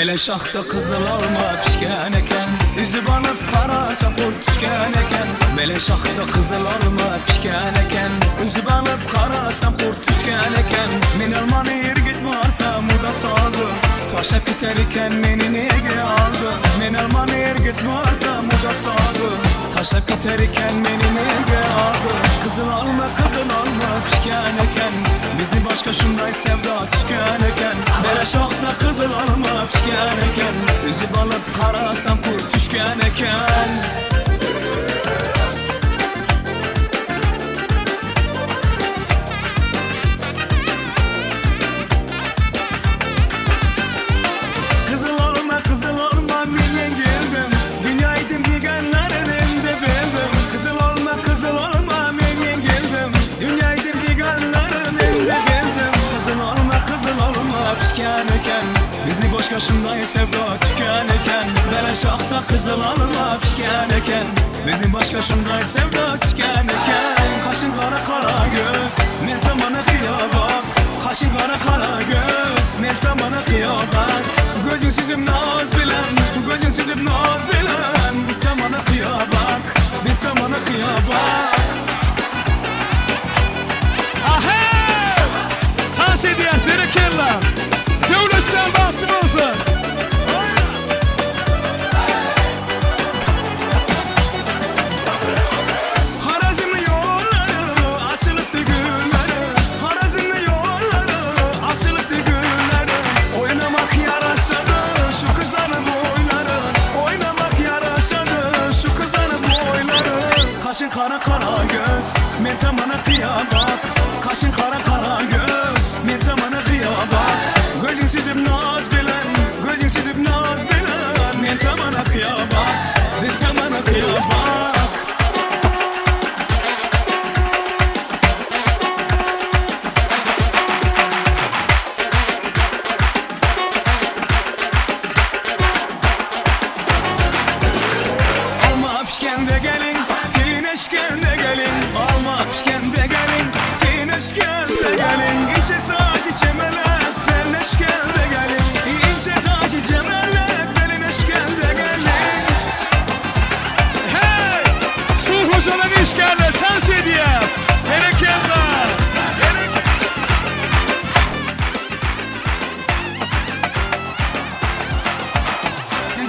Bele şahta kızıl alma pişken eken, üzüp alıp karasa kurt düşken eken. Bele şahta kızıl alma pişken eken, üzüp alıp karasa kurt düşken eken. Men almanı yer gitmasa muda saldı, taşa biter iken meni nege aldı. Men almanı yer gitmasa muda saldı, taşa biter iken meni nege aldı. Kızıl alma pişken eken, bizi başka şunday sevda düşken eken. Bele şahta kızıl alma pişken eken, üzüp alıp karasam kurt düşken eken. Kızıl olma minyen geldim, dünyaydım digenlerin emde bildim. Kızıl olma minyen geldim, dünyaydım digenlerin emde bildim. Kızıl olma pişken eken, bizni boşka şunday sevda tüken eken. Bele şahta kızıl alma pişken eken, bizni başka şunday sevda tüken eken. Kaşın kara göz, men tamana kıyabak. Kaşın kara göz, men tamana kıyabak. Gözün süzüp naz bilen, gözün süzüp naz bilen. Biz tamana kıyabak, biz tamana kıyabak. Ahey! Taş hediyesi verirkenler, devletçen baktım olsun. Harazimli yolları açılıptı gülleri, Harazimli yolları açılıptı gülleri. Oynamak yaraşadı şu kızların boyları, oynamak yaraşadı şu kızların boyları. Kaşın kara göz, men tamana kıyabak. Kaşın kara göz, men tamana kıyabak. Gözün süzüp naz bilen, gözün süzüp naz bilen. Men tamana kıyabak, biz tamana kıyabak. Alma pişken de gelin, tineşken de gelin. Alma pişken de gelin, tineşken de gelin. İçe saçı çemelek, belleşken de gelin. İçe saçı çemelek, belleşken de gelin. Hey! Sulh hocanın işgârle taş hediyesi verirkenler.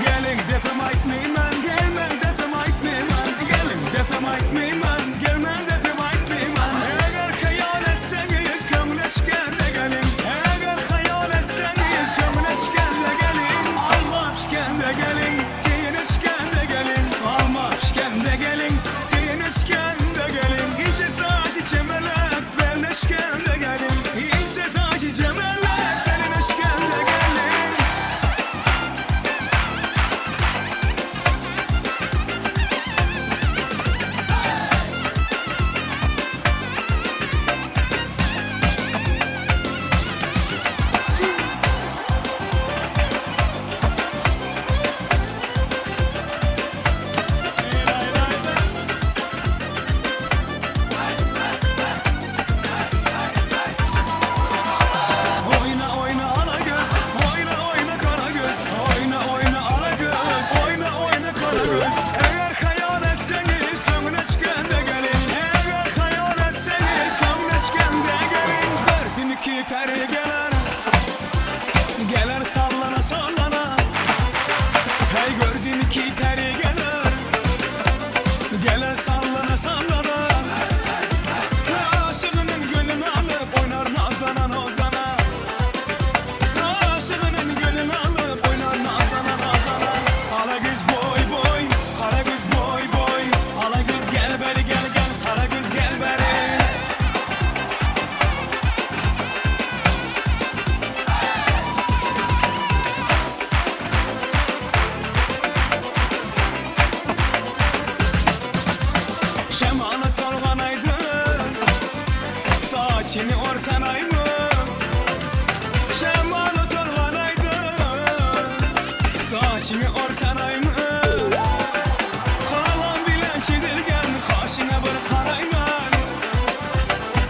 Gelin defem aytmayman, gelmen defem aytmayman. Gelin defem aytmayman, gelmen defem aytmayman. Eğer hayal etseniz kömleşken de gelin. Eğer hayal etseniz kömleşken de gelin. Alma pişken de gelin, tiyeneşken de gelin. Alma pişken de gelin, tiyeneşken de gelin. İçe saçı çemelek, belleşken de gelin. İçe saçı çemelek, belleşken de gelin. Oyna ala göz, oyna kara göz. Oyna ala göz, oyna kara göz. Eğer hayal etseniz kömleşken de gelin. Eğer hayal etseniz kömleşken de gelin. Gördüm iki peri gelir, gelir sallana sallana. Hey gördüm iki peri gelir, gelir sallana sallana. Aşığının gönlünü alıp oynar nazlana nazlana. Aşığının gönlünü alıp oynar nazlana nazlana. Ala göz boy boy, kara göz boy boy. Ala göz gel beri gel gel, kara göz gel beri. Şemalı torbanaydı, saçını ortanaydı. Şemalı torbanaydı, saçını ortanaydı. Kalan bilen çizilgen, kaşına bir karayman.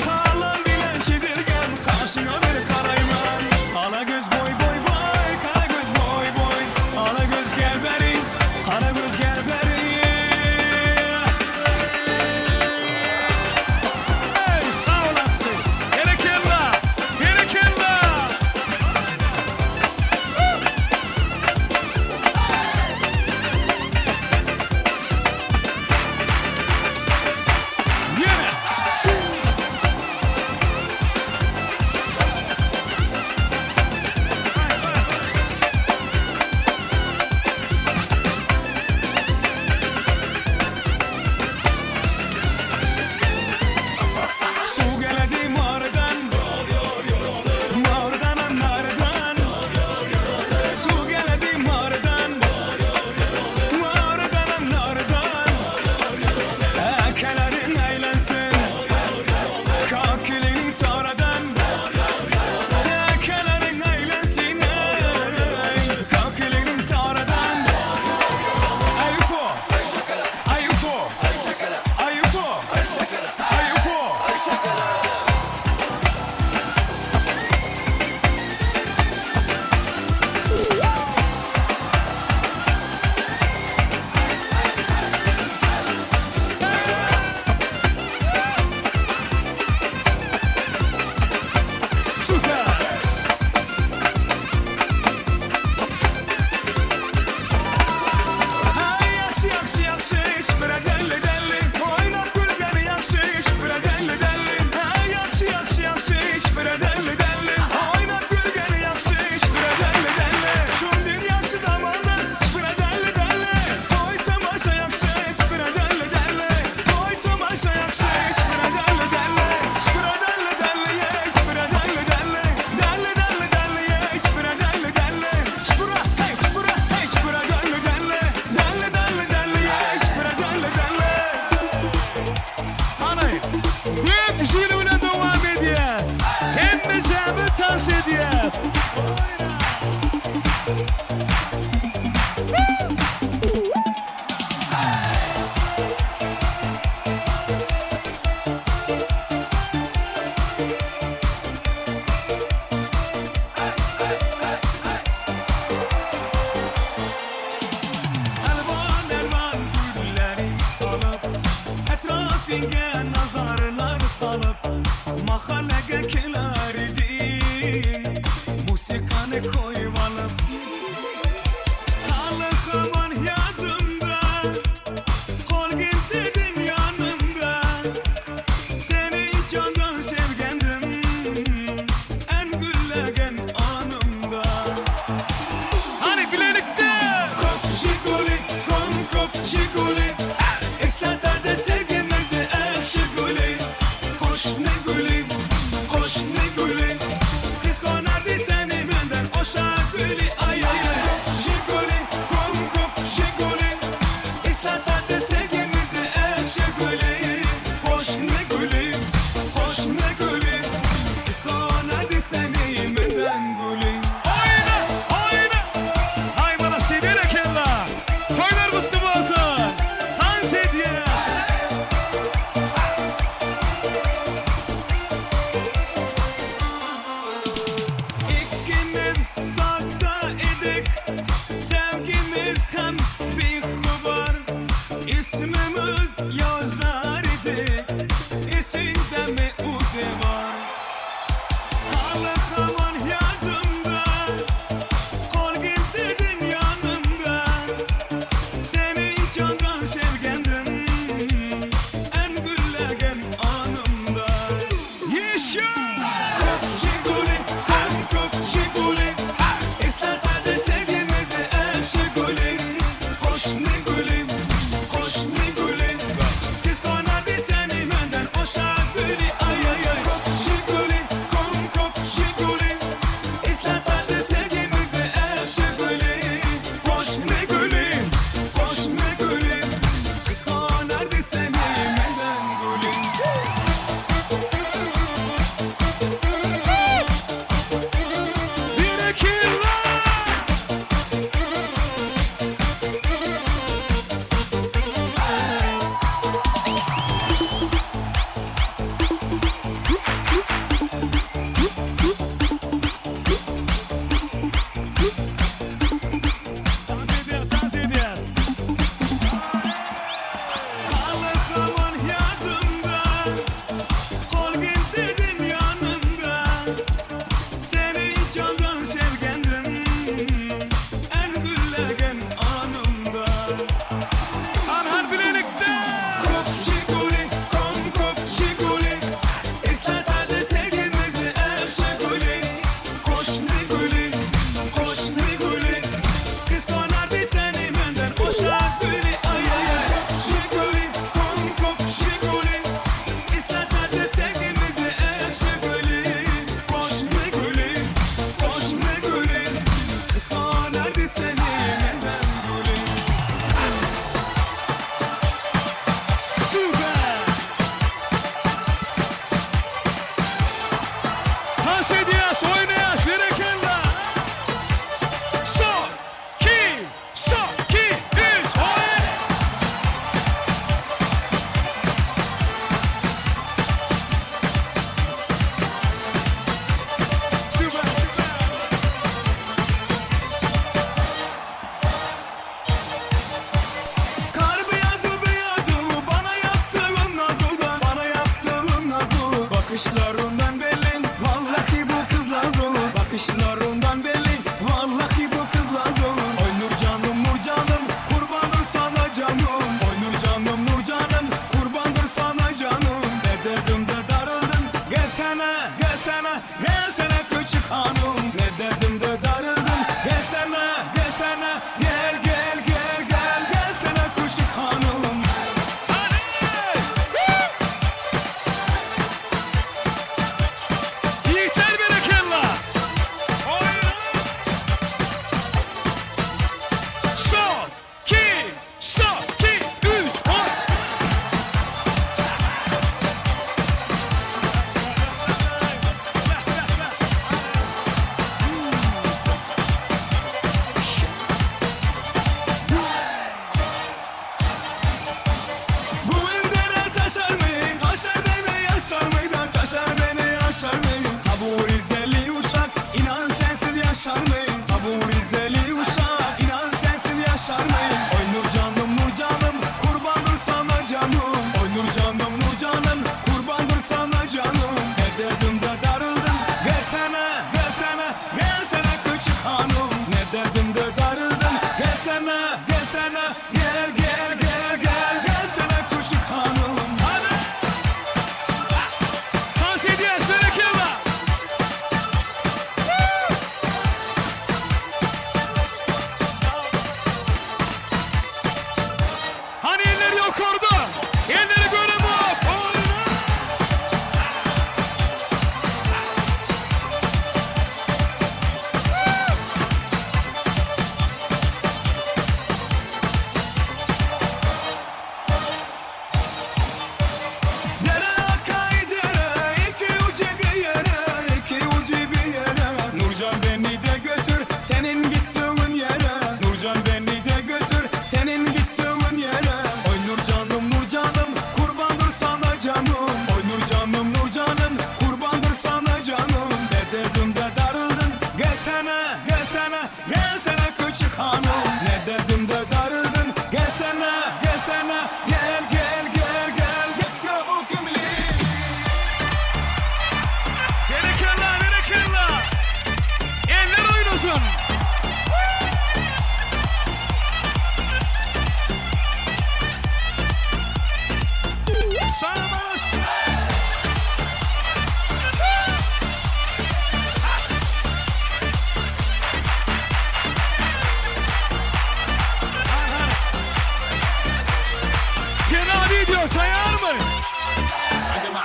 Kalan bilen çizilgen, kaşına bir karayman. Ala göz boy boy boy, kara göz boy boy. kalbinge nazarlar salıp mahallega kelar idin musikanı koyup alıp kalıkımın yadımda kol gittin yanımda seni candan sevgendim en güllegen anımda Hani birlikte. Kop jiguli, kop jiguli İslatar da sevgimizi şiguli Koş ne gülü, koş ne gülü Kız konardı seni benden o şarkülü Ay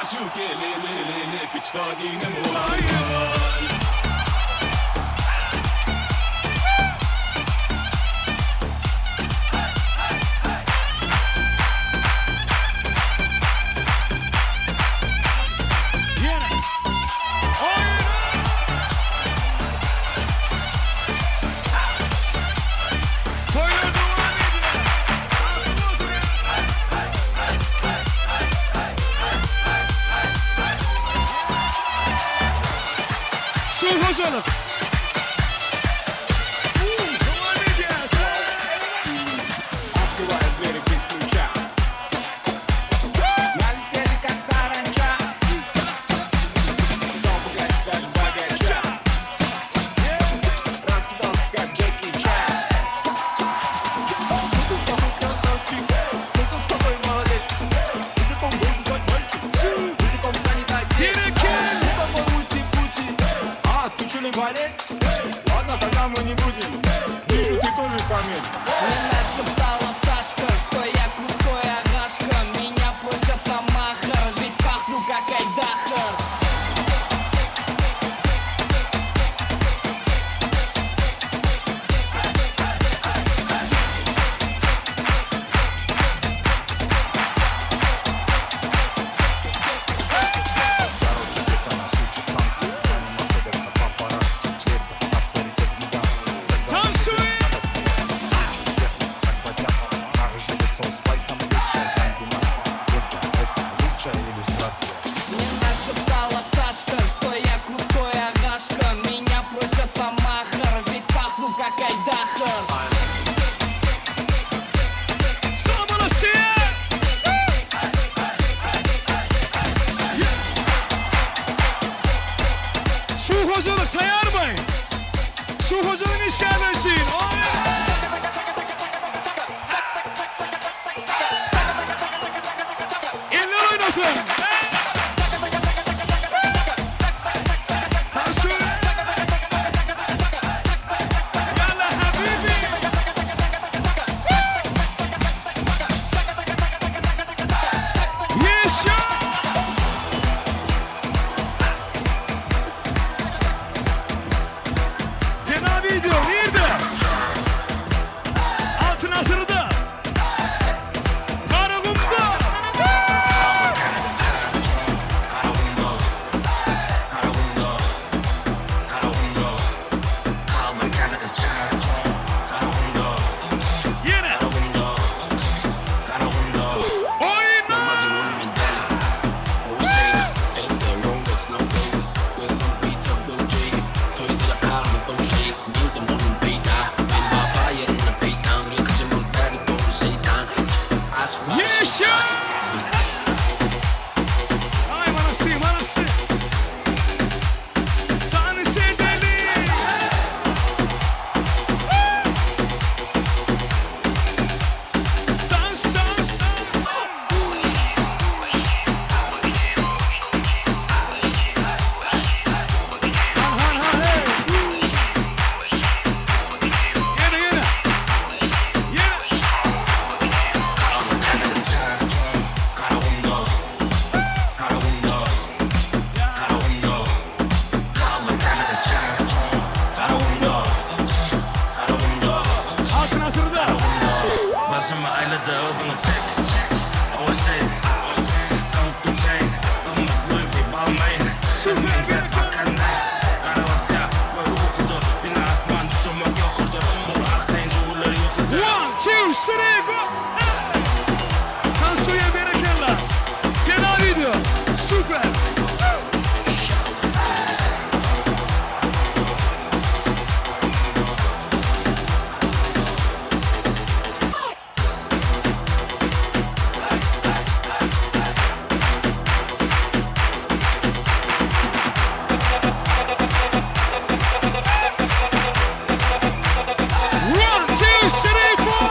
Machuque, le, pichcadine, moai. Su hocalık. Devam ediyoruz. Открывает двери без ключа. Налетели как саранча. Снова гач, даже богача. Раскидался как Джеки Чан. Ты такой красавчик, ты такой молодец. Мужиком будет звать мальчик, мужиком станет отец. Ты такой ути-пути, а ты что ли борец? Ладно, тогда мы не будем. Вижу, ты тоже самец. Мне нашептала пташка, что я крутой агашка. Меня просят на махар, ведь пахну как айдахар. Танцуем. Мне нашептала пташка, что я крутой агашка. Меня просят на махар, ведь пахну как айдахар. Самana siye. Su hocalık tayar mı? Su hocalık iş gelmesin. Eller oynasın. Tansuye. Yalla habibi. Yes, ya. Fena video nerede? Altın Asır'da. Karagüm'de. Yine. Oyna. Yes, ya. Ay manası, manası. Tanrısı deli. Dans, dans, dans. Han, han, han, hey. Yine, yine. Yine. Altın Asır'da. Başıma ayladı ödümü çek O şey Don't chain Louis V balmayın Süper bir Bakanda Karavasya Böyle okudu Bina asman düşünmek yokurdu Bunu aklayınca uğurları yıkıldı 1, 2, 3, go! Tansuye berekella. Fena video. Süper. One, two, three, four.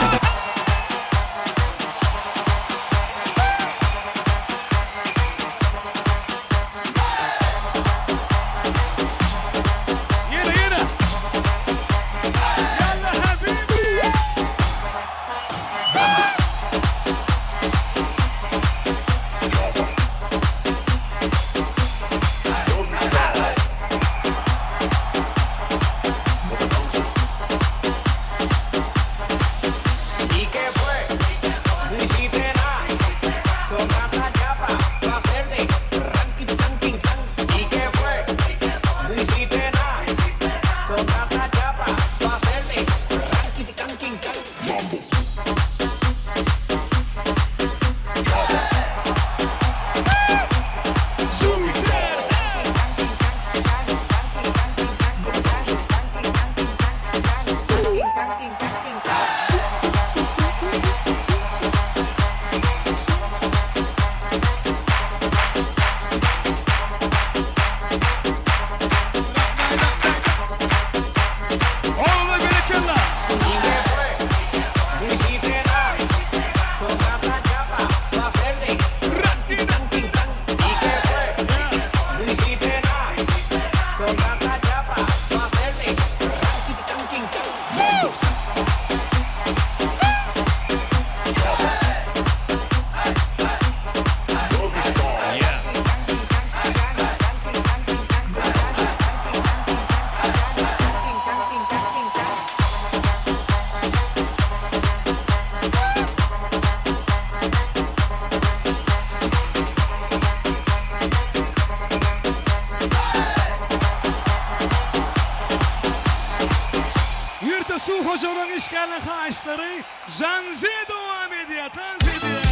işgalin haşları Janze devam ediyor. Tanz ediyor.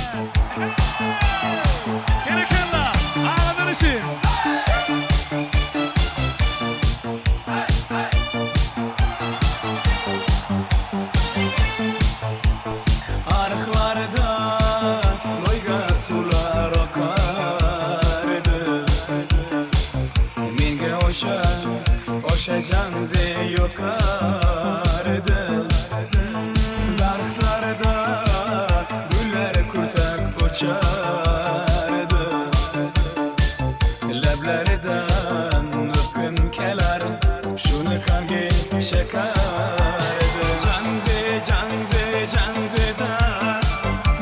Gerekenler. Ağlar için. Arıqlarda loyga sular oqardı Menga o'sha janze yoqardi Daraxtlarda gullar kurtak ochardi Lablaridan o'pgim kelar shuni qanga shakardi Janze janze janzeda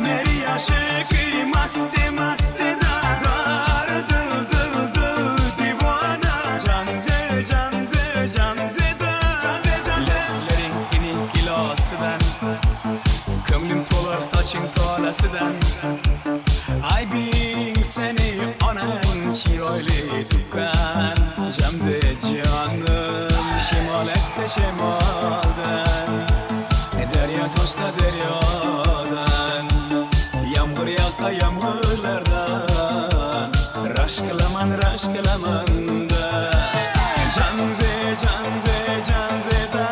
meri aşıkı masti masti da dar dıl dıl dıl divana Janze janze janze da Leplerin ini gilosıdan Könglim tolar saçın tolasıdan Aybing seni anan chiroyli tuqqan Janze canım Shimol esse shimoldan Deryo toshsa deryodan Yağmur yağsa yağmurlardan Raşk qilaman da Janze janze janze da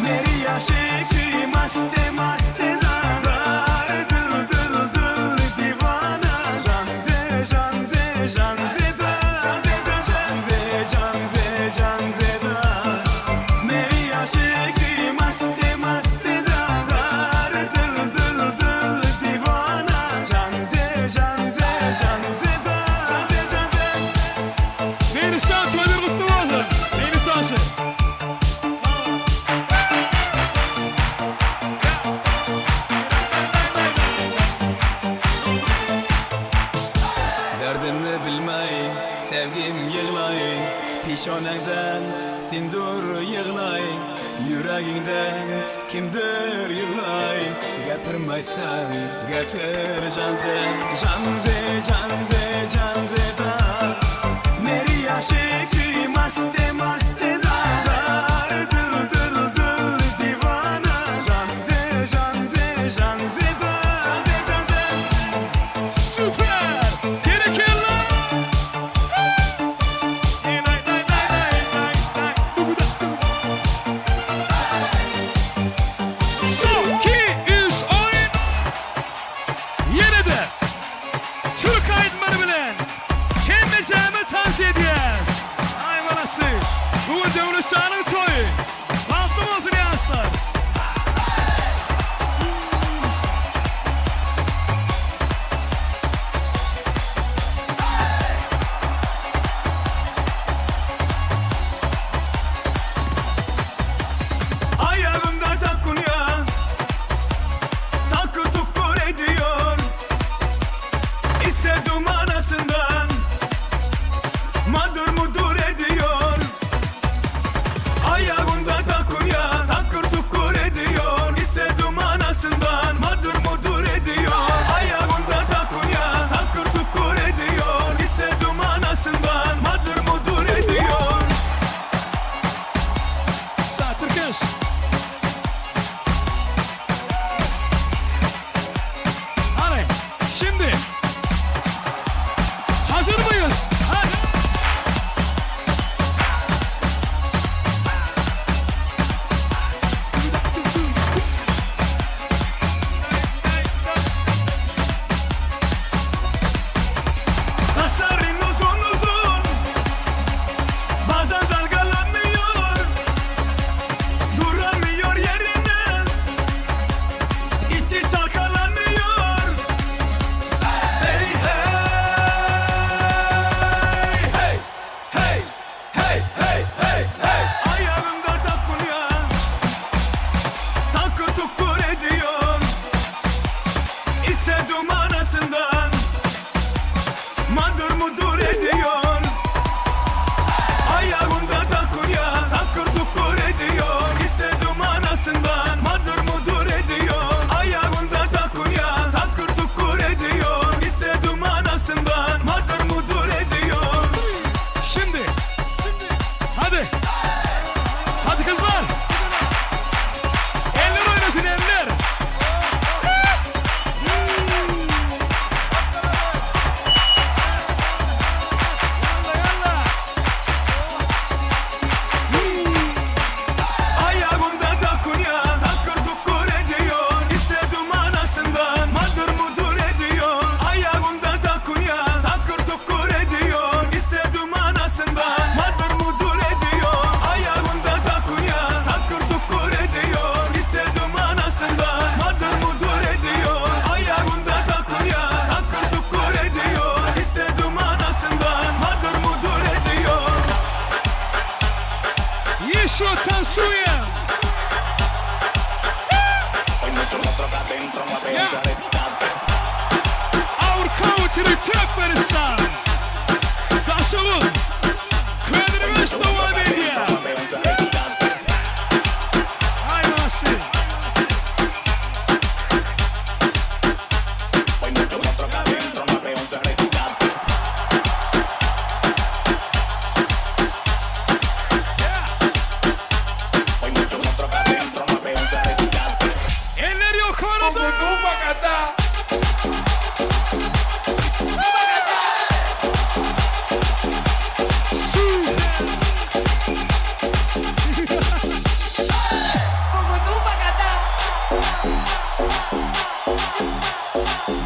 Meri aşıkı masti masti da Dar dıl dıl dıl divana Janze janze janze da Janze janze janze da Meri aşıkı masti masti da Dar dıl dıl dıl divana Janze janze janze da Neyini saat verir kutlu olsun. Neyini saçı. Derdimni bilmay, sevgim yig'lay Peshonangdan sendur yig'lay Yuragingdan kimdir yig'lay Gapirmaysan, gapir janze Janze, janze, janze da Meri aşıkı masti masti da Dar dıl dıl dıl divana Janze, janze, janze da Süper. Gerekenler. Son 2, 3, oyun. Yenide. Türk aydınları bilen. Kendicemi tanz ediyor.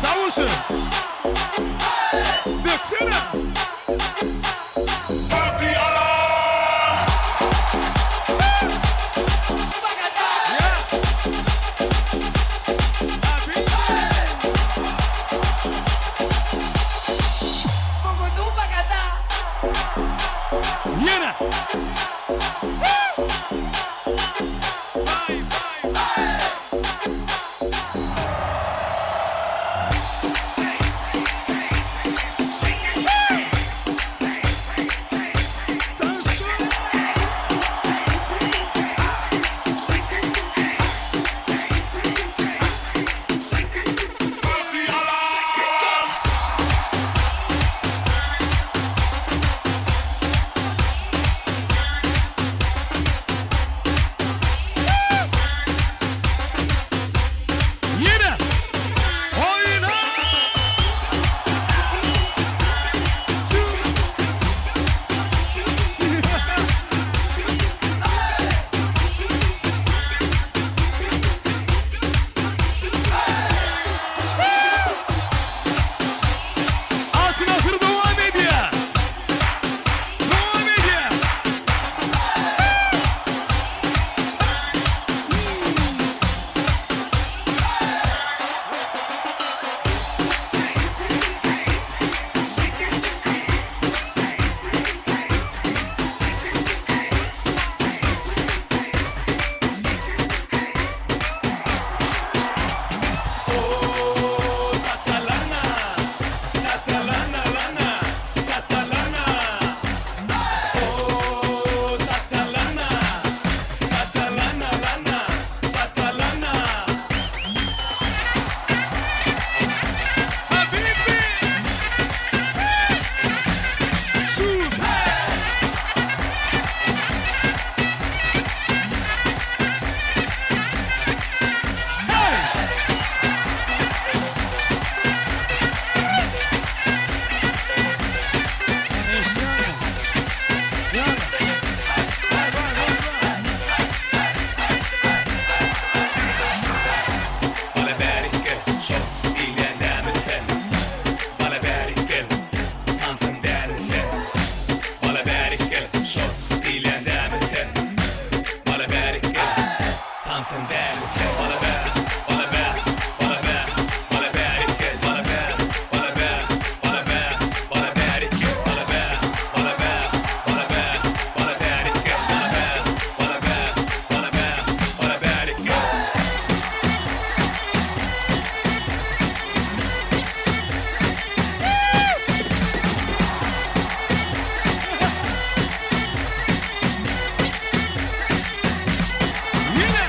Davulcu. Döksene. Yine. Yine. Oyna. Altın hazır devam ediyor. Devam ediyor. Habibi. Süper. Hey. Vale berike, çok ileride misin? Vale berike, tansın dersin. Vale berike, çok ileride misin? Vale berike, tansın dersin. Vale ber, vale ber, vale ber, vale berike, vale ber, vale ber, vale ber, vale berike, vale ber, vale ber, vale ber, vale berike, vale ber, vale ber, vale ber, vale berike. Yine.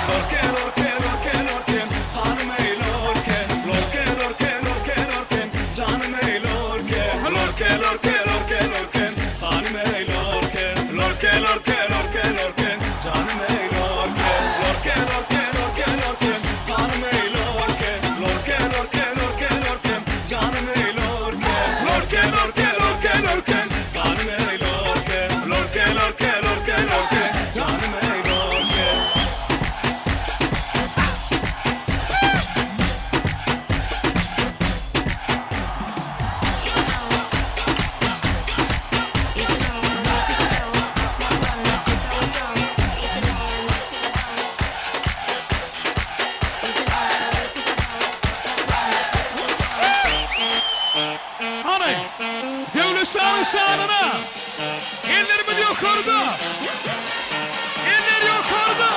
Lorke, lorke, lorke, lorke, hanım ey lorke. Lorke, lorke, lorke, lorke, canım ey lorke. Lorke, lorke, lorke, lorke, hanım ey lorke. Lorke, lorke, lorke, lorke, canım ey lorke. Lorke, lorke, lorke, lorke, hanım ey lorke. Lorke, lorke, lorke, lorke, canım ey lorke. Lorke, lorke, lorke, lorke, hanım ey lorke. Lorke, lorke, lorke, lorke, canım ey lorke. Hani devlet şanına ellerimi yukarıda. Eller yukarıda.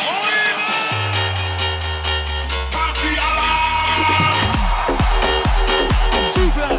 Oyna. Süper.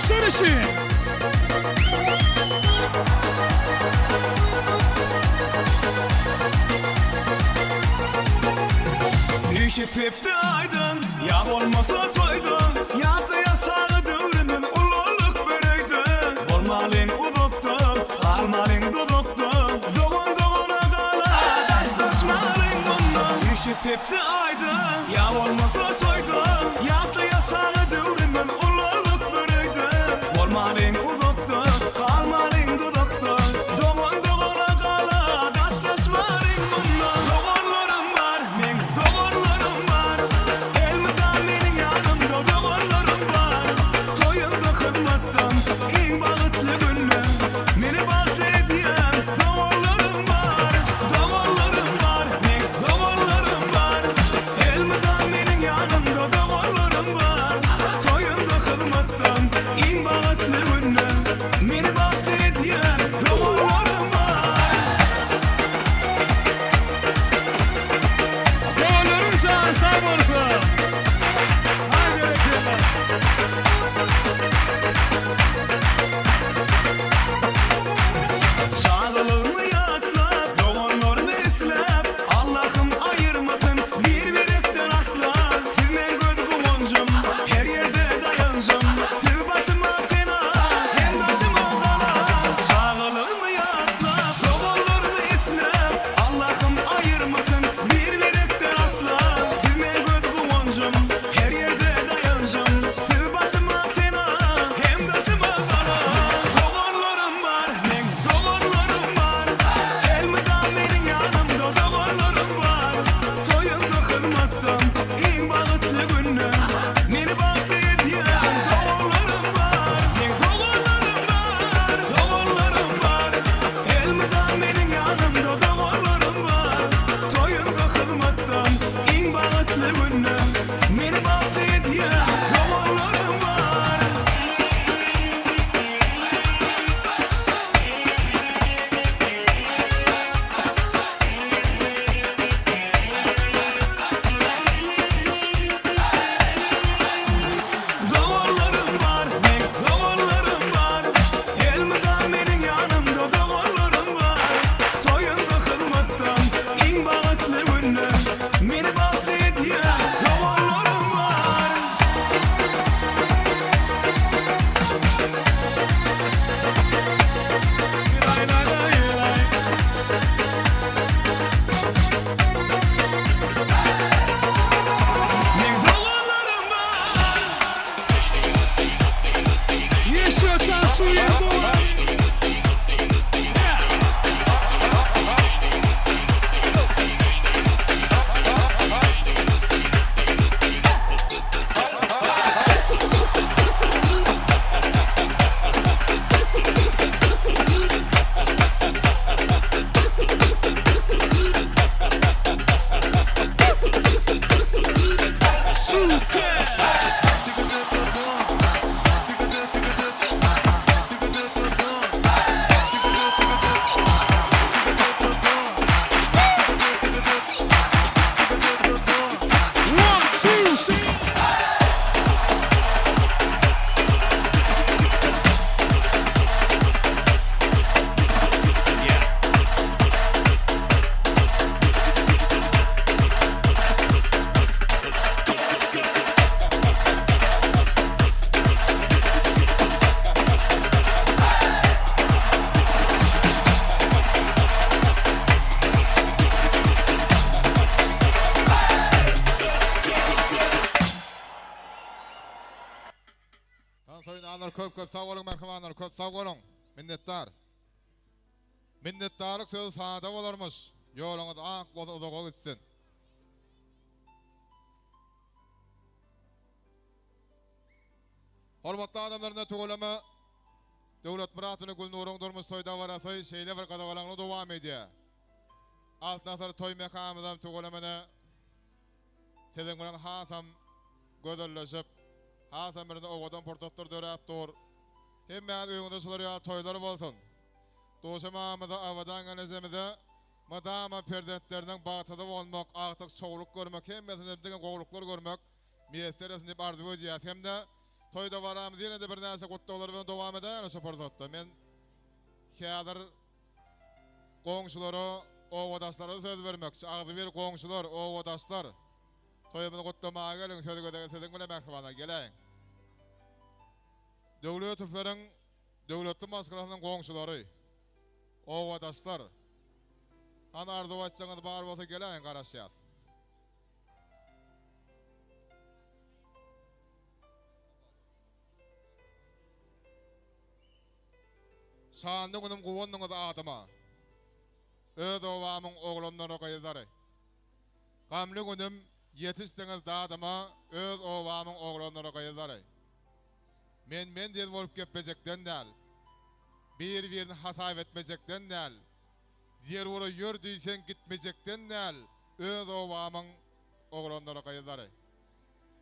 Alkışlar için. Düşüp hepti aydın, ya olmasa toydun. Yadı yasağı dövrünün ululuk böreydin. Olmalın uduktun, almalın duduktun. Doğun doğuna kala, taşlaşmalın bundan. Düşüp hepti aydın, ya olmasa toydun. Yadı yasağı dövrünün ululuk böreydin. Olmalın uduktun, almalın duduktun. Doğun doğuna kala, taşlaşmalın bundan. Doğunlarım var, men doğunlarım var. Elmeden benim yanımda doğunlarım var. Toyunda hizmettan, en bağıtlı günüm. Beni bahsediyen doğunlarım var. Doğunlarım var, men doğunlarım var. Elmeden benim yanımda doğunlarım var. Toyunda hizmettan, en bağıtlı günüm. Beni bahsediyen doğunlarım var. Doğruların şahı sağ olsun. Haydi Ereken'le. Sağlığımı yaklap, doğumlarımı islap. Allah'ım ayırmasın bir birlikten asla. Sizden gözgüvoncum, her yerde dayancım. Siz başıma fena, hem başıma bala. Sağlığımı yaklap, doğumlarımı islap. Allah'ım ayırmasın bir birlikten asla. Sizden gözgüvoncum, her yerde dayancım. Siz başıma fena, hem başıma bala. Doğumlarım var, men doğumlarım var. Elmeden benim yanımda doğumlarım var. Toyunda hizmettan, en bağıtlı günüm. Beni bahsediyen doğumlarım var. Men doğumlarım var, doğumlarım var. Elmeden benim yanımda doğumlarım var. Toyunda hizmettan, en bağıtlı günüm. Beni bahsediyen doğumlarım var. Doğullarım var, men doğullarım var. Elmeden benim yanımda doğullarım var. Toyunda hizmettan, en bağıtlı günüm. Beni bahsediyen doğullarım var. Lay lay lay lay. Men doğullarım var. Yaşa Tansu'ya doğan. One, two, three. Tansoyunanlar köp sağ olun, merhamanlar köp sağ olun. Minnettar. Minnettarlık sözü sağda olurmuş. Yolunuz ak uzağa gitsin. Hormatly adamlarına tugulama Döwlet Murat'ını Gülnur'un durmuş soyda varasay şeyle bir kadavalanlı devam ediyor. Alt nazar toy mekamıdan tugulamana Sezen bilen Hasan gödürleşip Hasan birinde oğudan portatlar dörep dur. Hem ben öňünde şolar ya toylar bolsun. Doşamamyda avadan ganezemide madama perdetlerden batada olmak, artık çoğuluk görmek, hem meselebdeki goğuluklar görmek, miyeseresini dip arzu edýär. Hem de toyda varamız yine de bir näse gutdalar bilen dowam eder şu forzatda. Men häzir goňşulara, owadaşlara söz bermekçi. Agdy bir goňşular, owadaşlar. Toyumuny gutlamaga gelin, söz gödegen sizin bilen merhabalar geleň. Döwletlilerin, döwletli maskarasynyň goňşulary, owadaşlar. Ana ardy başçaňyz bar bolsa geleň garaşýas. Şanly günüm gowanyňyz adyma. Öz owamyň oglanlaryna gaýdary. Gamly günüm yetişdiňiz dadyma, öz owamyň oglanlaryna gaýdary. Men diýip bolup gepmejekden däl. Bir-birini hasap etmejekden däl. Zerwara ýör diýsen gitmejekden däl. Öz owamyň oglanlaryna gaýdary.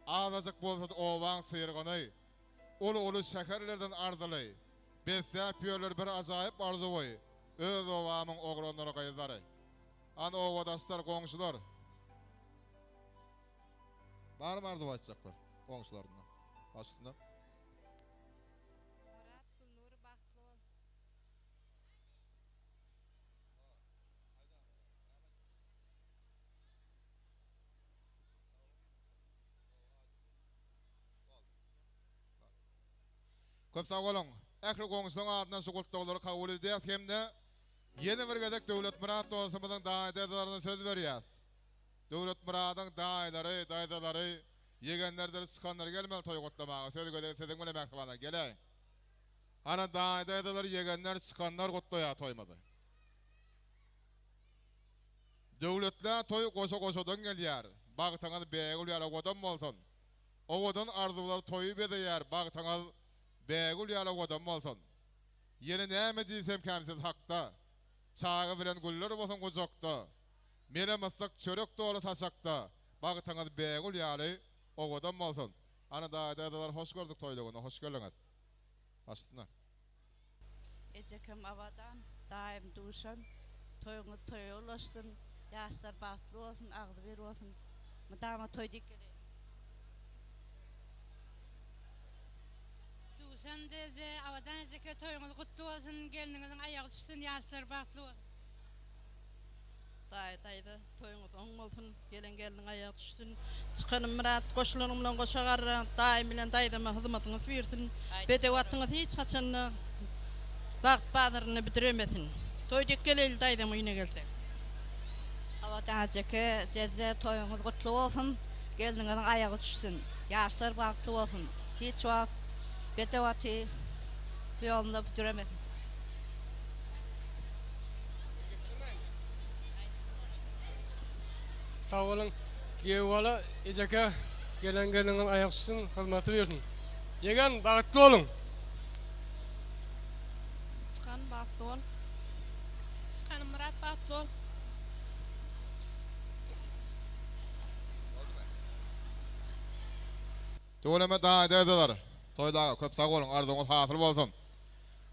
Azazyk bolsa da owaň syrgany. Olu şäherlerden arzuly. Besä piýerler bir ajaýyp arzu boy. Öz owamyň oglanlaryna gaýdary. Ana owadaşlar, goňşular. Barmy arzu başjaklar goňşularyndan? Başynda. Murat Gülnur Bahtlı ol. Köp sag bolun. Ähli goňşularyň adyna şu gutdagylary kabul edýäs hemde ýene bir gezek döwlet Murat dostumyzyň daýdalaryna söz berýäs. Döwlet Muratyň daýdalary ýegenlerden çykanlar gelmeli toy gutlamaga. Söz gödegen sizin bilen merhabalar geleň. Ana daýdalary ýegenler çykanlar gutlaýar toymady. Döwletler toy goşa-goşadan gelýär. Bagtaňyz beýgül ýaly godam bolsun. Owadan arzular toýy beýär. Bagtaňyz beýgül ýaly godam bolsun. Ýene näme diýsem kämsiz hakda. Çağı bilen güller bolsun gojakda. Mene masak çörek dolu saçakda. Bagtaňyz beýgül ýaly owadan bolsun. Ana daýdalar hoş gördük toýlagyna, hoş geldiňiz. Başynda. Ejekem avadan daim duşan. Toyuňy toýa ulaşdyn. Ýaşlar bahtly bolsun, agdy bir bolsun. Mudama toy dikeli. Duşan dedi, avadan ejeke toýuňyz gutly bolsun, geliniňiziň aýagy düşsün, ýaşlar bahtly bolsun. Daýda toýuňyz oň bolsun, geliniň aýagy düşsün. Çykanym Murat goşularyň bilen goşagar daim bilen daýdama hyzmatyňyz bersin. Bedewatyňyz hiç haçan wagt badyryny bitiremesin. Toý dikeli daýdama ýene gelsek. Avadan ejeke jeze toyuňyz gutly bolsun, geliniňiziň aýagy düşsün. Ýaşlar bahtly bolsun. Hiç wagt bedewaty ýolunda bitiremesin. Sağ olun. Gevvala ejeke geleniň aýak düşsün, hyzmaty bersin. Ýegen bagtly bolun. Çykan bahtly bol. Çykanym Murat bahtly bol. Töwleme daýdalar. Toýdaga köp sag bolun, arzuňyz hasyl bolsun.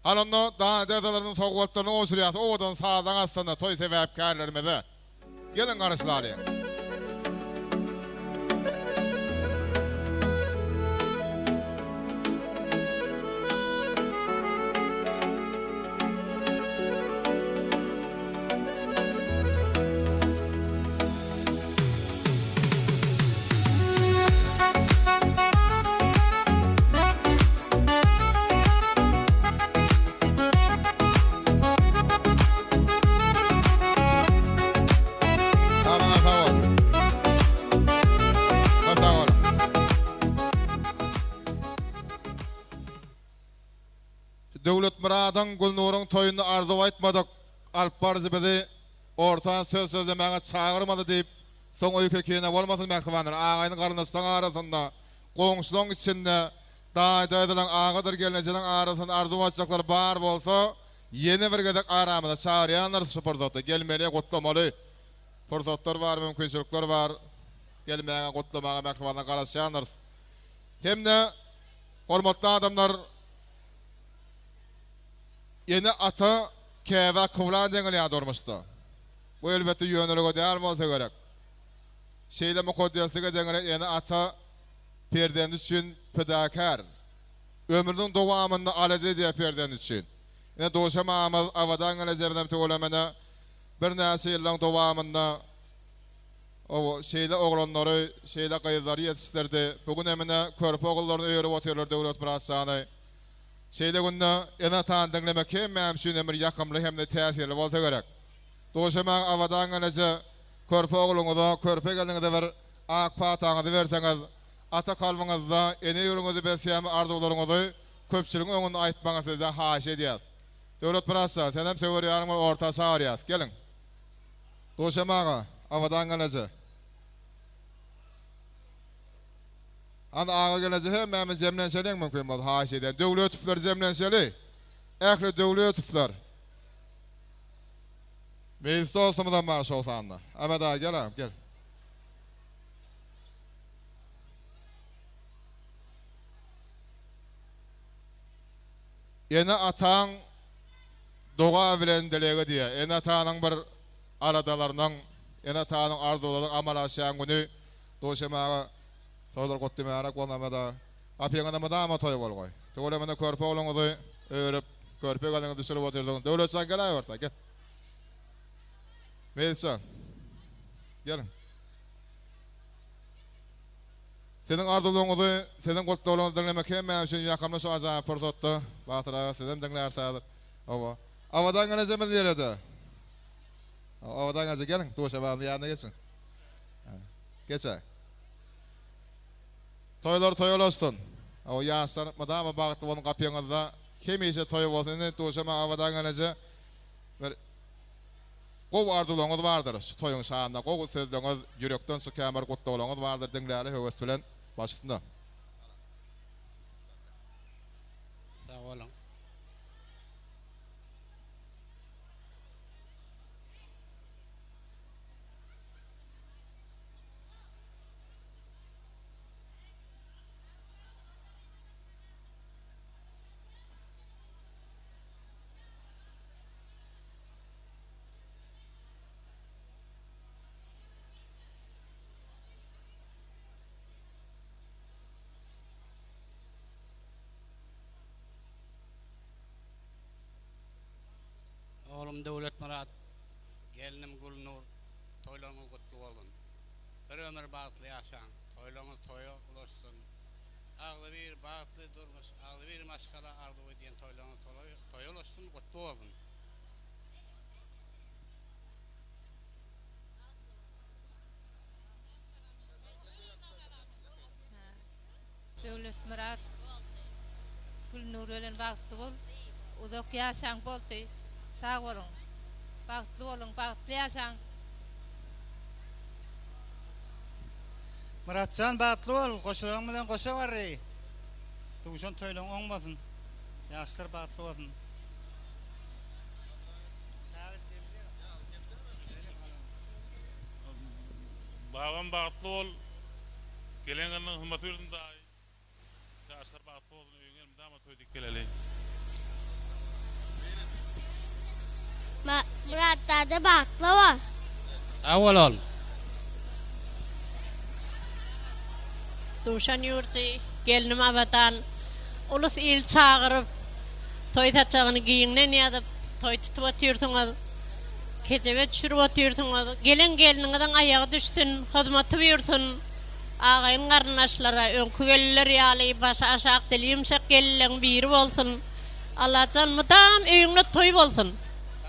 Alanda daýdalaryň sowgatlaryny oşurýas, owadan sağdan aslında toy sebäpkärlerimize. Gelin garaşlaryň. Döwlet Muratyň Gülnuryň toýuny arzu aýtmadyk. Alp barzy bizi orta söz sözlemäge çağırmady diýip soň öýkekine bolmasyn merhabanlar. Agaýyny garyndaşlaryň arasynda, goňşularyň içinde daýdaýdylan agadyr gelenjeniň arasynda arzu başjaklar bar bolsa, ýene bir gezek aramyda çağırýanlar şu forzatda gelmeli, gutlamaly. Forzatlar bar, mümkinçilikler bar. Gelmäge, gutlamaga merhabanlar garaşýanlar. Hemde hormatly adamlar, yeni ata käbä kıvlan deňil durmuşdy. Bu elbetde ýönelige däl bolsa gerek. Şeýle mukoddiýasyga deňil yeni ata perden üçin fedakar, ömrünün dowamında aladı diye perden için. Ine doşamamız avadan geleceğim togulamana bir näçe ýyllaryň dowamında o şeýle oglanlary, şeýle gaýzlary ýetişdirdi. Bugün emine körpe ogullaryny öýrep oturlar döwlet birasany. Şeýle günde ene taň dinlemek hem şuň emir ýakymly hem de täsirli bolsa gerek. Doşama avadan gelece körpe ogluňyza, körpe geldiňizde bir ak pataňyzy berseňiz, ata kalbyňyzda ene ýürüňizi besýämi arzuwlaryňyzy köpçüligiň öňünde aýtmaňyz size haş edýäs. Döwlet birasa, sen hem söwer ýaryň orta saýarýas. Gelin. Doşamaga avadan gelece. Ana ağa gelece hem mäme zemlenseler mümkin bol haş eden. Döwlet tüpler zemlenseli. Ähli döwlet tüpler. Mecliste olsamdan marş olsanlar. Ama daha gel. Ene atan doğa bilen delege diye. Ene atanın bir aradalarından, ene atanın arzularının amalaşan günü doşamağa toylar gotdymara konamada. Apyňa da ama toy bolgoy. Toylamada körpe oğluňyzy öýrep, körpe galaňy düşürip otyrdyň. Döwlet san gelaý orta, gel. Melisa. Gelin. Senin arzuwlaryňyzy, senin gotdolaryňyzy dinlemek hem men üçin ýakymly şu azap pursatdy. Batyra sizem dinlersäler. Owa. Awadan gelejemi diýerdi. Awadan gelje gelin, doşamamy ýanyna geçin. Geçe. Toylar toyolastyn. Owa ýaşlar madama bagtly bolan gapýaňyzda hemişe toy bolsun, doşama awadan geleje bir gow arzuwlaryňyz bardyr. Şu toyuň şaňynda gow sözleňiz, ýürekden sykamar gotdolaryňyz bardyr. Dinläli höwes bilen başlykda. Sağ olun. Oğlum Döwlet Murat, gelinim Gülnur, toylaňyz gutly bolsun. Bir ömür bagtly ýaşaň, toylaňyz toýa ulaşsyn. Agly bir bagtly durmuş, agly bir maşgala arzuw edýän toylaňyz toýa ulaşsyn, gutly bolsun. Döwlet Murat, Gülnur bilen bagtly bol. Uzak ýaşaň boldy. Sağ olun. Bagtly bolun, bagtly ýaşaň. Muratcan bagtly bol, goşularyň bilen goşa barry. Tuguşan toýlaň oňmasyn. Ýaşlar bagtly bolsun. Babam bagtly bol. Gelenleriniň hurmaty berdim da. Ýaşlar bagtly bolsun, öýüňem dama toýdyk geleli. Murat'ta baklava. Awal ol. Duşan yurti, gelinim avatan, ulus il çağırıp, toy taçağını giyinden yadıp, toy tutup atıyordunuz, keceve çürüp atıyordunuz, gelininden ayağı düşsün, hizmeti buyursun, ağayın karnaşlara, önkü gelirler yağlı, başı aşağı deli yumuşak gelin biri olsun, Allah'can mıdam öyünle toy olsun.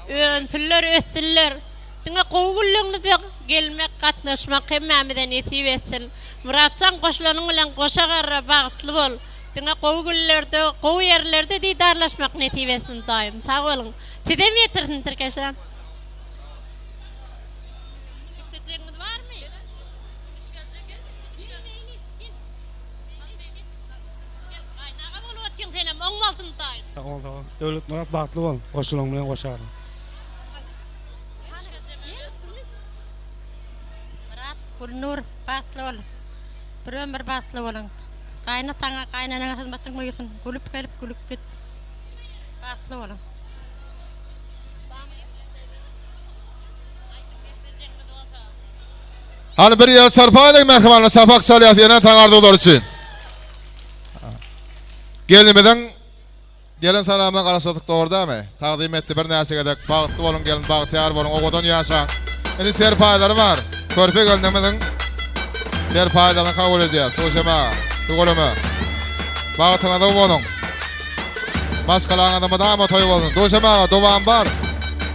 Öntüller, östüller, dine kovgulluğunu da gelmek, katnaşmak hemmamiden etip etsin. Muratcan koşulanın bilen koşa garra bagtly bol. Dine kovgullerde, kow yerlerde didarlaşmak netip etsin daim. Sağ olun. Tidem yetirdin Türkeşan. Gideceğiniz var mı? Kaynağa bol otun senem, oňmasyn daim. Sağ ol. Döwlet Murat bagtly bol. Goşularyň bilen goşar. Gülnur bagtly bol. Bir ömür bagtly bolun. Gaýna taňa gaýnanyň hyzmatyny goýsun. Gülüp gelip gülüp git. Bagtly bolun. Hani bir ýa sarpaýlyk mehmanly sapak salýas ýene taň arzuwlar üçin. Gelinmeden gelin salamdan garaşdyk doğrudamy? Taqdim etdi bir näse gedek. Bagtly bolun gelin, bagtyar bolun, ogodan ýaşaň. Indi serpaýlary bar. Körpe gelmeden serpaýlaryny kabul edýär. Toşama, tugulama. Bagtyňa da bolun. Başkalaň adamy da ama toy bolun. Toşama, dowam bar.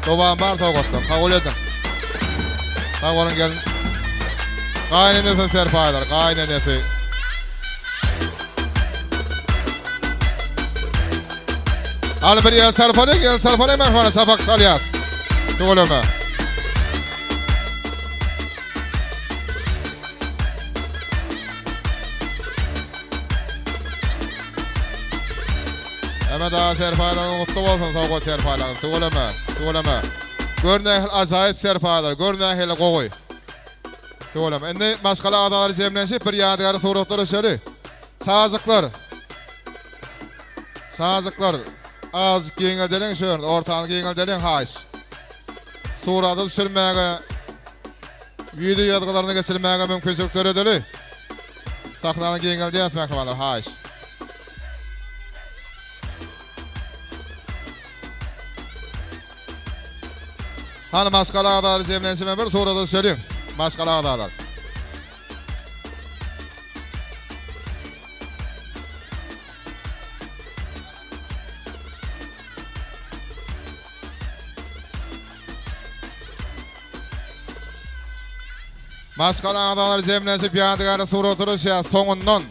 Dowam bar togotdan. Kabul edin. Tavolun gelin. Gaýnynese serpaýlar, gaýnynese. Al bir yer sarpane gel sarpane merhaba sapak salyas. Tugulama. Ama da serpaýlar mutlu bolsun soňky serpaýlar. Tugulama, tugulama. Görnähil ajaýyp serpaýlar, görnähil gowy. Tugulama. Endi başga adalar jemlenşip bir ýadygary suratlar öşeri. Sazyklar. Sazyklar. Az giňeldelen şöň, ortaňy giňeldelen haýş. Surada düşürmäge, video ýazgalaryna geçirmäge mümkinçilikler edeli. Sahnany giňeldi ýatmaklar haýş. Hany maskala adalar jemlenşime bir surada düşerin. Maskala adalar. Maskala adalar jemlenşip ýadygary suratlar öşýär soňundan.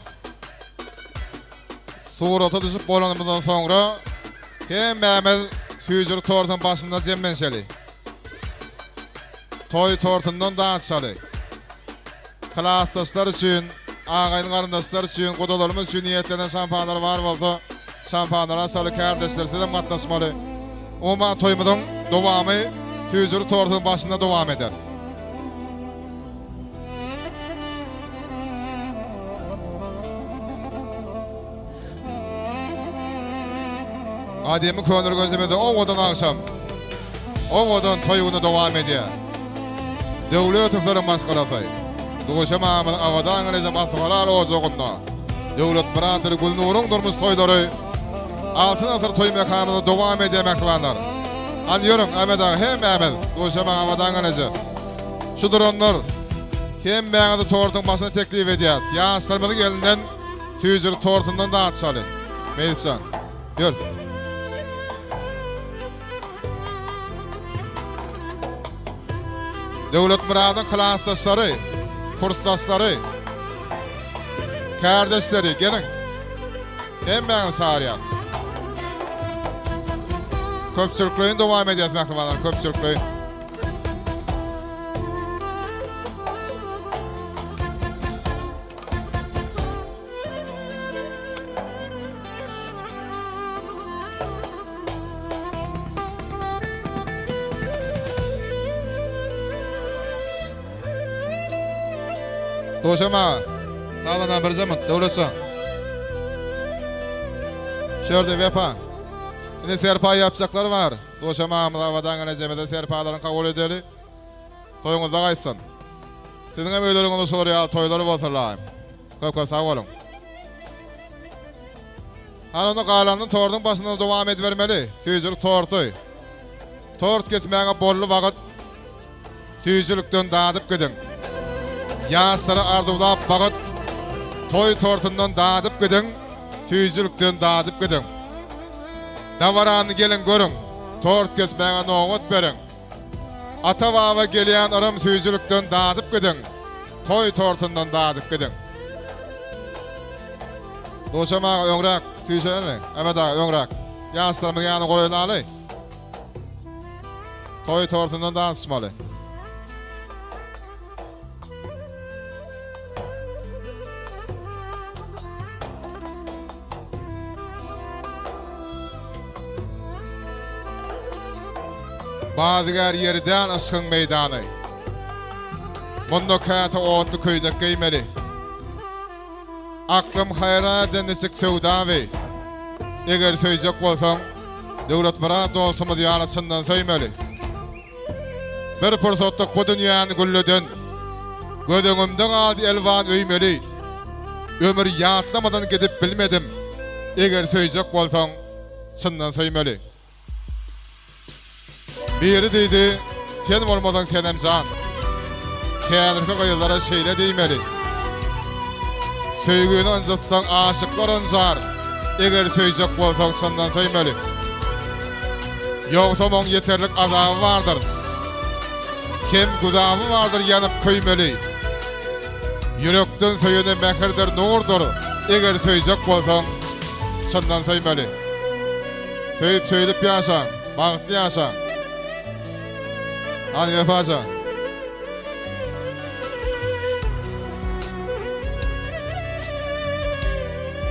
Surata düşüp bolanymyzdan soňra hemmämiz füjür tortyň başynda jemlenşeli. Toy tortundan dağıtsalı. Klasdaşlar üçün, ağayın qarındaşlar üçün, qodalarımız üçün niyetlenen şampanlar var bolsa, şampanlara asalı kardeşler sizem qatnaşmalı. Oma toymudun dovamı füjür tortunun başında devam eder. Ademi könür gözlemede ovadan akşam, ovadan toyunu devam ediyor. Döwlet öflerin maskarasy. Doşama agadan neze maskalar ojogunda. Döwlet biratly Gulnuruň durmuş soýdary. Altyn asyr toy mekanynda dowam edýärmekler. Anýarym Ahmeda hem Ahmed doşama agadan neze. Şu duranlar hem bäňde tortyň başyna teklip edýär. Ya sarmaly gelinden füjür tortundan dağıtsaly. Meýsan. Gör. Döwlet muradyň klasdaşlary, kursdaşlary, kardeşleri gelin. Hemmäň saryas. Köpçülüklerin dowam edýär mährimanlar, köpçülüklerin. Toşama, sağlanan bir zaman, dövletçan. Şöyle vepa. Yine serpay yapacaklar var. Toşama, avadan ganezemede serpayların kabul edeli. Toyunuzda kaysın. Sizin hem öylerinizde soru ya, toyları basırlayım. Köp sağ olun. Hanımda qalanın tortun başında devam edivermeli. Füjür tortu. Tort geçmeye bollu vakit füjürlükten dağıtıp gidin. Ýaşlary ardylap bagat toy tortundan dağıtıp gidin, füjürlükden dağıtıp gidin. Davarany gelin görün, tort kesmäge nogat berin. Ata baba gelýän aram füjürlükden dağıtıp gidin, toy tortundan dağıtıp gidin. Doşamaga öňrak, füjürlük, emeda öňrak. Ýaşlarymyň ýanyna goýulan aly. Toy tortundan dağıtmaly. Bazıgar yerden aşkın meydanı. Bunda kata otlu köyde giymeli. Aklım hayra denizlik sevdavi. Eğer söyleyecek olsam, devlet murat dostumuz yanısından söymeli. Bir fırsatlık bu dünyanı güllüdün. Gözümden aldı elvan öymeli. Ömür yatlamadan gidip bilmedim. eger söýjek bolsaň çyndan söýmeli. Biri diýdi, sen bolmasaň senem jan. Kädirki gyýlara şeýle diýmeli. Söýgüni anjatsaň aşyklar anjar. Eger söýjek bolsaň çyndan söýmeli. Ýogsa moň ýeterlik azaby bardyr. Kim gudaby bardyr ýanyp köýmeli. Yürekden söýene mähirdir, nurdur. Eger söýjek bolsaň çyndan söýmeli. Söýüp söýüp ýaşa, bagtly ýaşa. Hadi vefaca.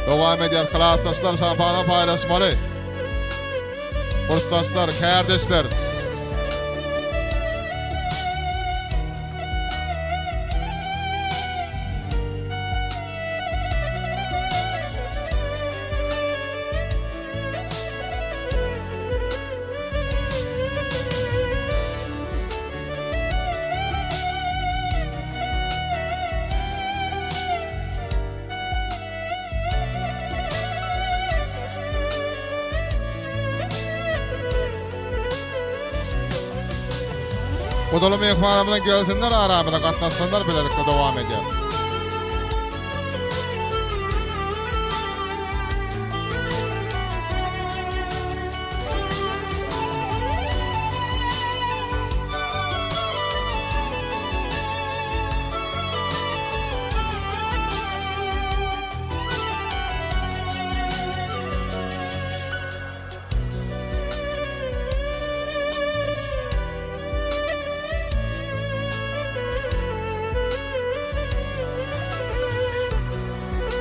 Dowam edýär klassdaşlar şampana paýlaşmaly. Kursdaşlar, kardeşler. Odalı mehmanımdan gelsinler, aramına katlaşsınlar, birlikte devam edeceğiz.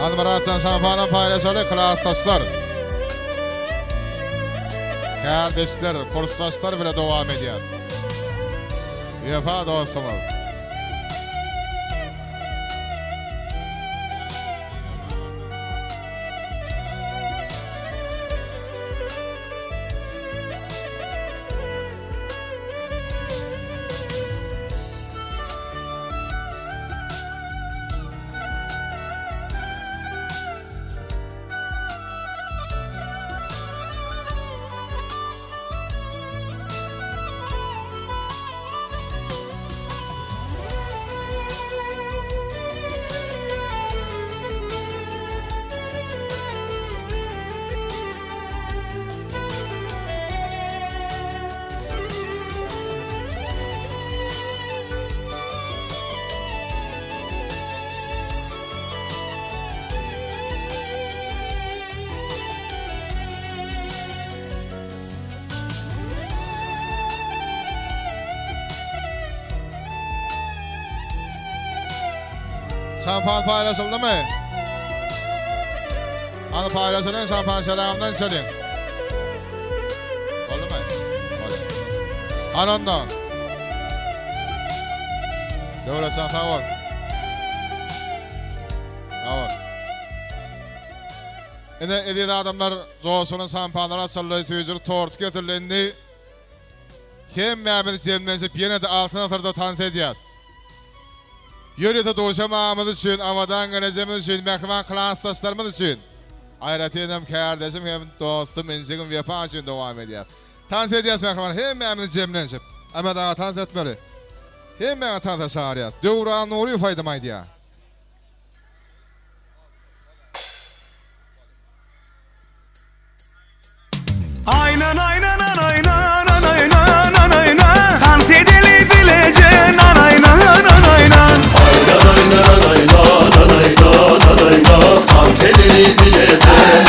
Admiracan şampana paylaşalı klassdaşlar. Kardeşler, kursdaşlar bile devam edeceğiz. Vefa dostumuz. Şampan paylaşıldı mı? Hani paylaşılın şampan selamdan içelim. Oldu mu? Oldu. Ananda. Devletcan sağ ol. Sağ ol. Yine edildi adamlar Zosun'un şampanları açıldığı sözcülü tort getirildiğini hem məbini cemlenşip yine de altın asırda tanış edeceğiz. Yörüte doğuşamamız için, avadan geleceğimiz için, mehman klassdaşlarımız için, ayrıca hem kardeşim hem dostum, incigim, vefa için devam ediyor. Tanış edeceğiz mehman, hem memnun cemlenşip, ama daha tanış etmeli. Hem memnun tanış çağırıyoruz. Dövran nuru faydamaydı ya. Aynen aynen aynen aynen aynen Tanış edeli bileceğin aynen aynen aynen Tanselini bileceksin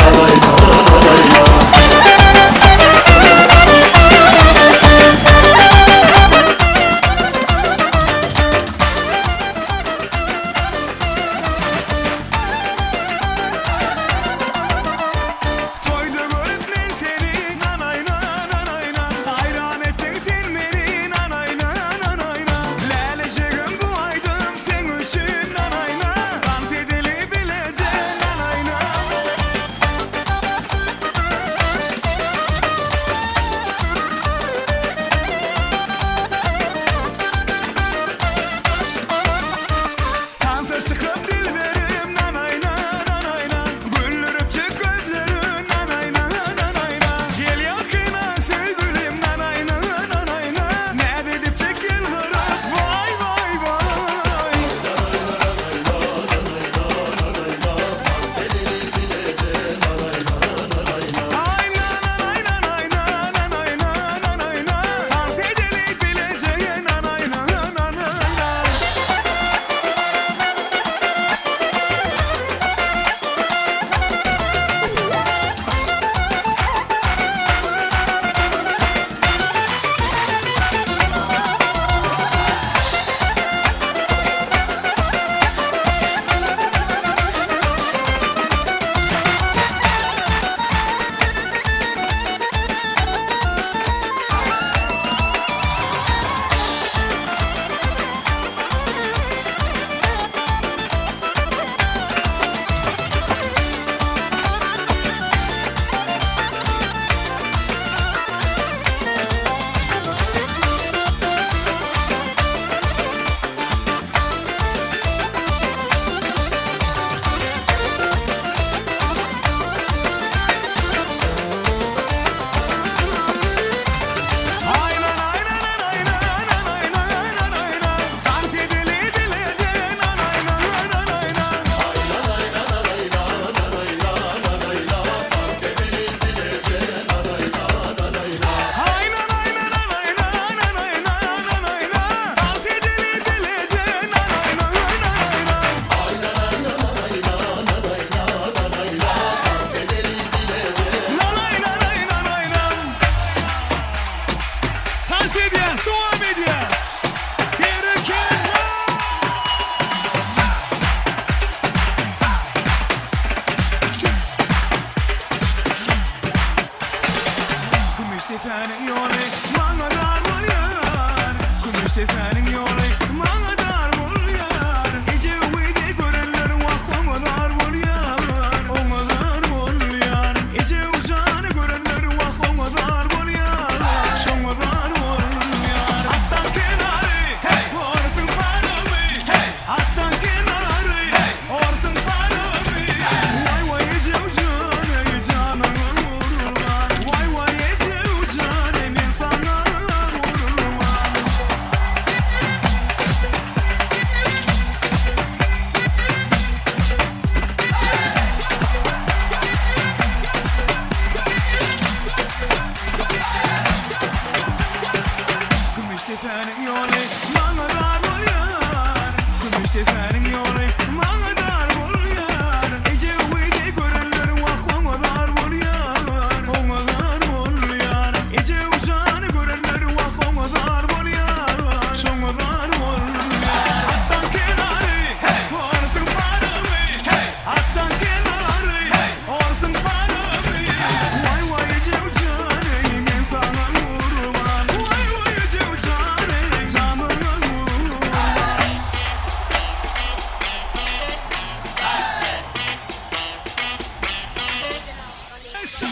Yine.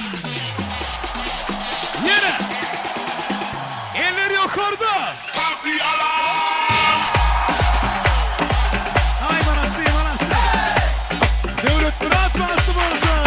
Eller yukarıda. Ay manası, manası. Devlet Murat Bahtlı bozlar.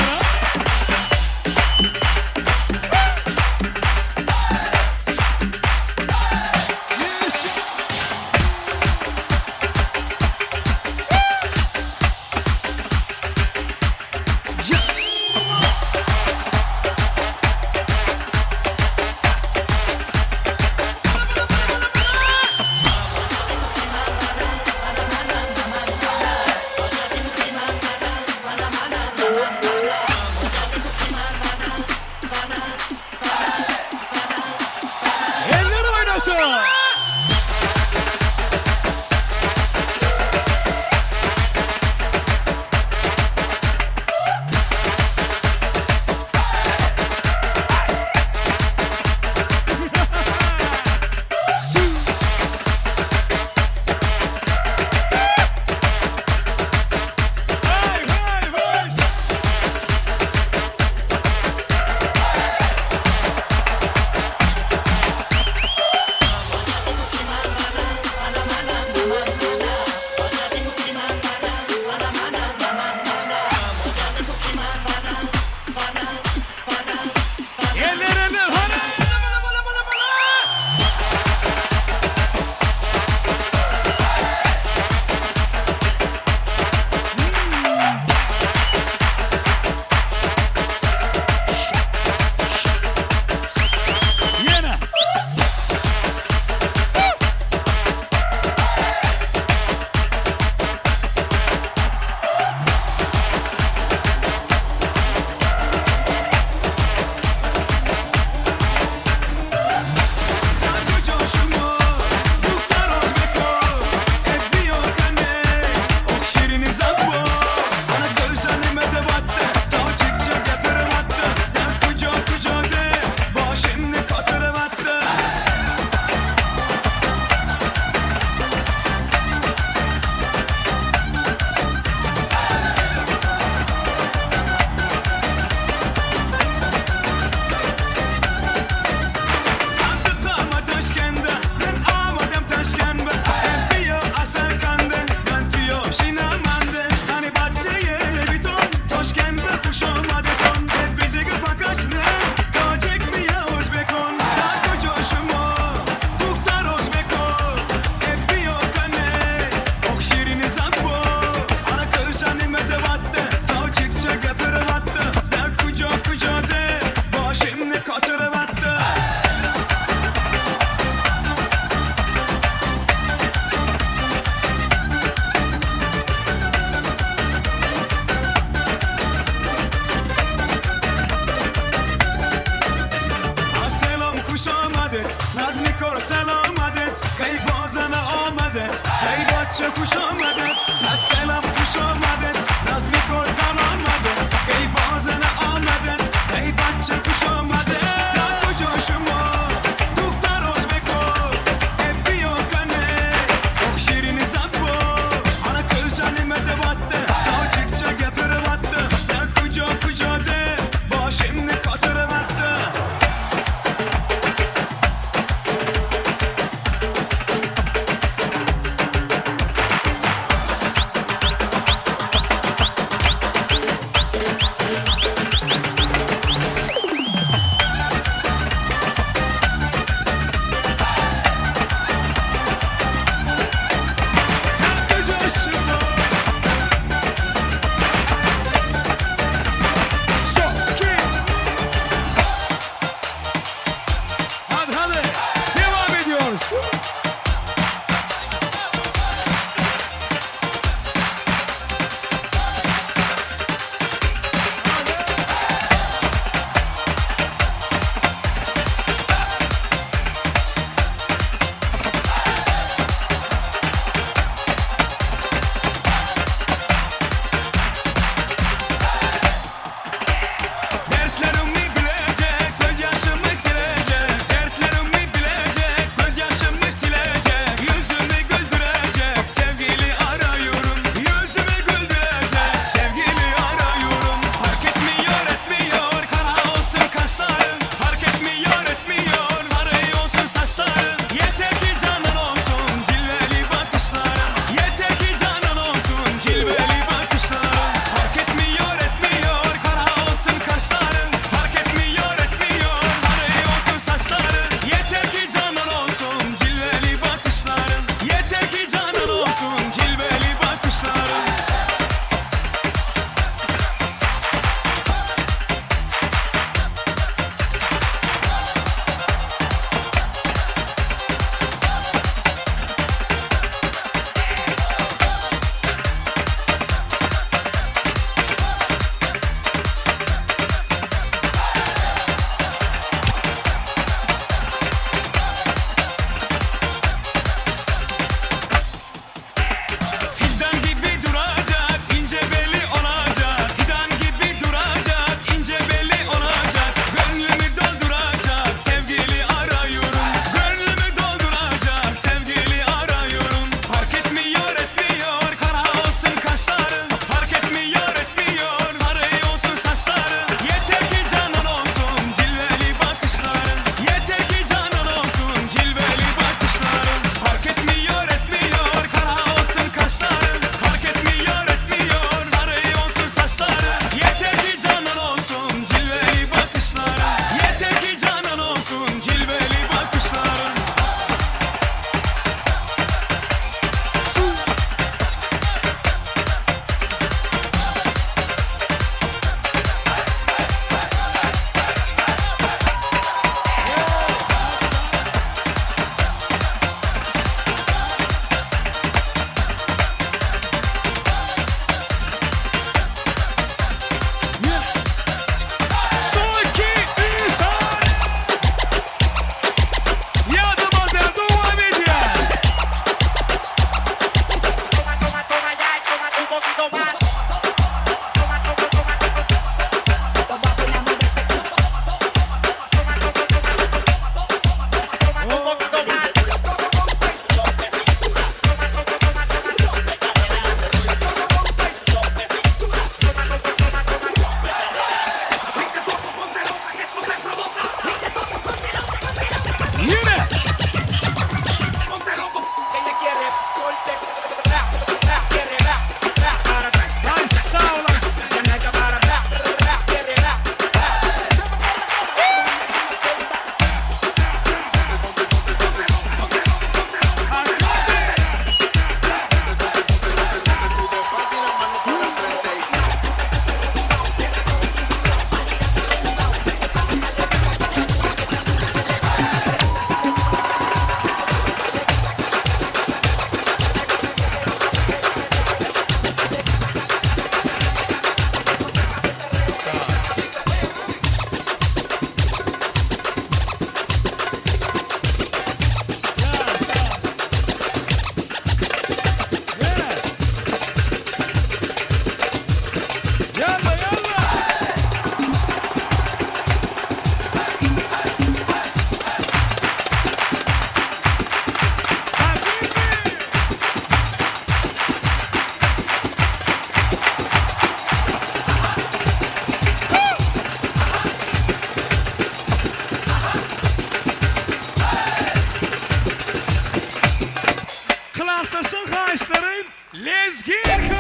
Ezgi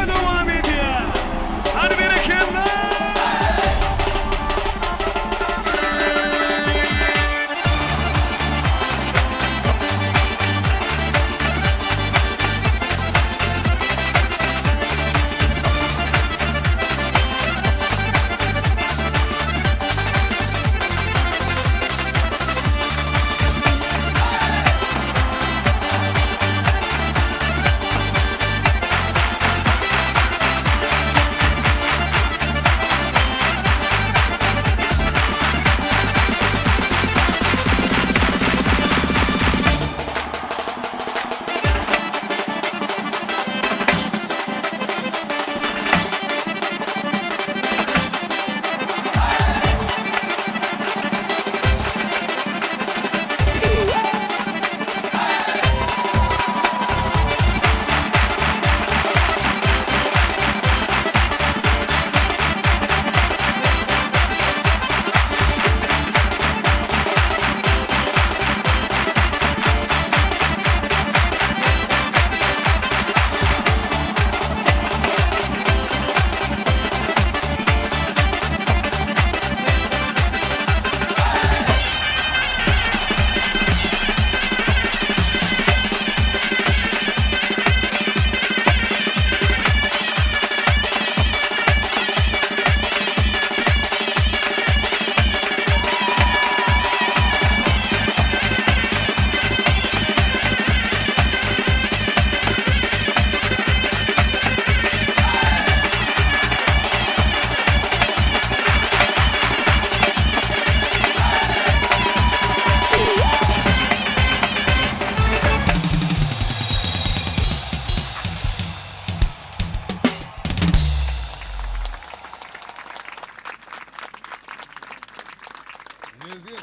devam ediyor. Hadi bereketle.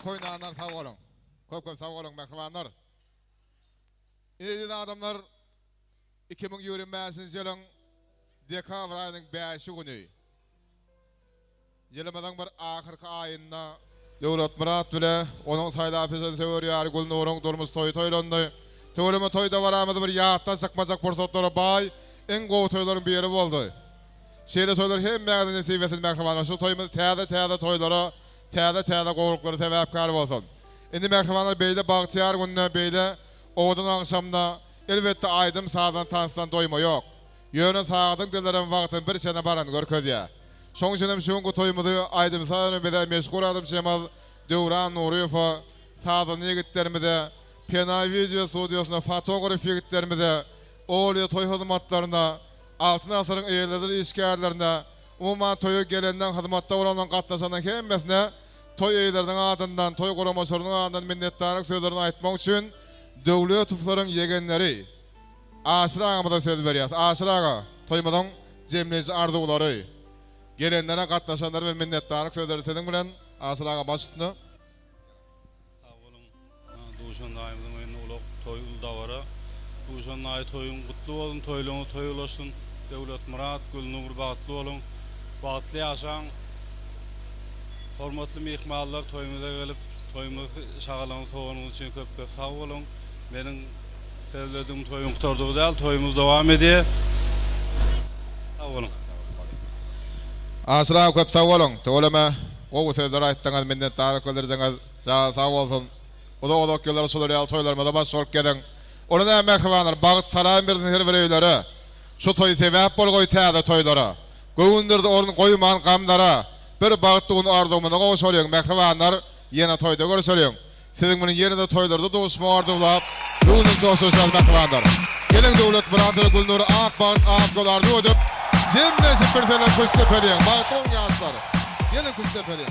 Koynağlar sağ olun. Köp sağ olun mehribanlar. İyi adamlar 2025 yılın dekabr ayının 5 günü. Yılımızın bir ahırkı ayında Devlet Murat bile onun saylapısını severiyor. Gülnur'un durmuş toylandı. Toylama toyda varamızı bir yağıttan çıkmayacak fırsatlara bay. En goğu toyların bir yeri oldu. Şehirde toylar hem mağdın nesibesin mehribanlar. Şu toyumuz teyde toylara Teyde qoğurukları təvəbkar olsun. İndi məhkəmələr beydə Bağçıyar gününə beydə oğudun akşamda elbette aydım sağdan tansıdan doyma yok. Yönü sağdın dilerin vaxtın bir çene baran görködüye. Şoň üçin şu toyumuzu aydım sağdan beydə meşgul adım Şemal Devran Nuriyeva sağdan yigitlerimize Penay video studiosuna fotoğraf yigitlerimize oğluya toy hizmetlerine altın asırın eğerleri işgərlerine umuman toyu gelenden hizmette olanın katlaşanın hemmesine toy eylerinin adından, toy korumaşlarının adından minnettarlık sözlerini aytmak için devlet tufların yegenleri Aşır ağamıza söz veriyoruz. Aşır ağa toymadan cemleyici arzuları gelenlere katlaşanlar ve minnettarlık sözleri senin bilen Aşır ağa baş üstüne. Sağ olun. Duşan daimizin oyunu ulak toy uldavara. Duşan ay toyun kutlu olun, toyluğunu toy ulaşsın. Devlet Murat, Gülnur bağıtlı olun. Bağıtlı yaşan hormatlı mihmallar toyumuza gelip toyumuz şağalanı soğanımız için köp sağ olun. Benim sevdiğim toyum kurtardığı değil, toyumuz devam ediyor. Sağ olun. Aşıra köp sağ olun. Toğlama o sözleri ayttığınız minnettarlık bildirdiğiniz sağ olsun. O da yılları soruyor toylarımıza baş olup gedin. Onu da mehribanlar bağıt sarayın bir zihir vereyleri. Şu toyu sebep bol koy teyde toylara. Göğündürde orun koyman kamlara. Bir bağıttığın ardığımına koşuyorsun mehribanlar. Yine toyda görüşüyorsun. Sizin bunun yerinde toylarda doğuşma ardığılar. Göğünün çoğuşacağız mehribanlar. Gelin devlet Murat'ı Gülnur'u ak bağıt ak golardı ödüp. Cemlesi bir sene kustepeliyin. Bağıt 10 yaşları. Gelin kustepeliyin.